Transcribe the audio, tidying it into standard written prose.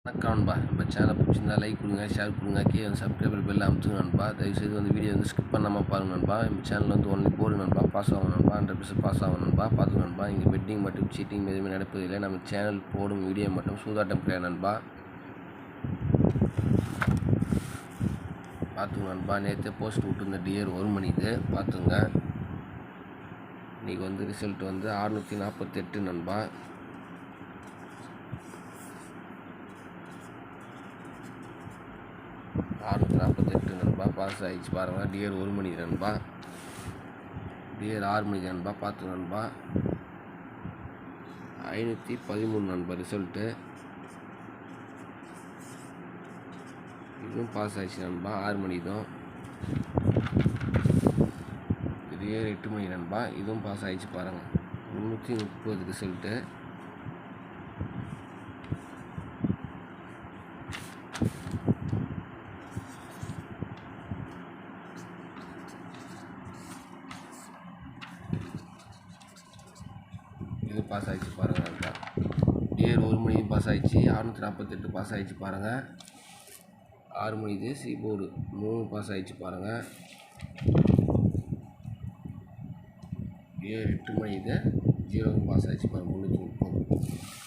வணக்கம் நண்பா. நம்ம சேனலை பிடிச்சிருந்தா லைக் கொடுங்க, ஷேர் கொடுங்க, கீழே வந்து சப்ஸ்கிரைபர் பெல் அமுத்துங்க நண்பா. தயவுசெய்து வந்து வீடியோ வந்து ஸ்கிப் பண்ணாமல் பாருங்கள் நண்பா. நம்ம சேனல் வந்து ஒன்லி போர்டு நண்பா, பாஸ் ஆகும் நண்பா, 100% பாஸ் ஆகும் நண்பா. பார்த்துங்க நண்பா. இங்கே பெட்டிங் மற்றும் சீட்டிங் எதுவுமே நடப்பதில்லை. நம்ம சேனல் போடும் வீடியோ மட்டும் சூதாட்டம் கிடையாது நண்பா. பார்த்துங்க நண்பா. நேற்று போஸ்ட் விட்டுருந்த டியர் 1 மணிக்கு பார்த்துங்க. இன்றைக்கி வந்து ரிசல்ட் வந்து 648 நண்பா. நண்பா. பாஸ் ஆகிடுச்சு பாருங்கள். டியர் 1 மணி நண்பா, டியர் 6 மணி நண்பா. பார்த்து நண்பா. 513 நண்பா ரிசல்ட்டு. இதுவும் பாஸ் ஆகிடுச்சு நண்பா. 6 மணி தான். டியர் 8 மணி நண்பா. இதுவும் பாஸ் ஆகிடுச்சு பாருங்கள். 330 ரிசல்ட்டு. இது பாஸ் ஆகிடுச்சு பாருங்கள் நண்பா. டியர் 1 மணி பாஸ் ஆகிடுச்சு. 648 பாஸ் ஆகிடுச்சு பாருங்கள். 6 மணி இது சி போர்டு 3 பாஸ் ஆகிடுச்சு பாருங்கள். டியர் 8 மணி இது 0 பாஸ் ஆகிடுச்சு பாருங்கள். 330.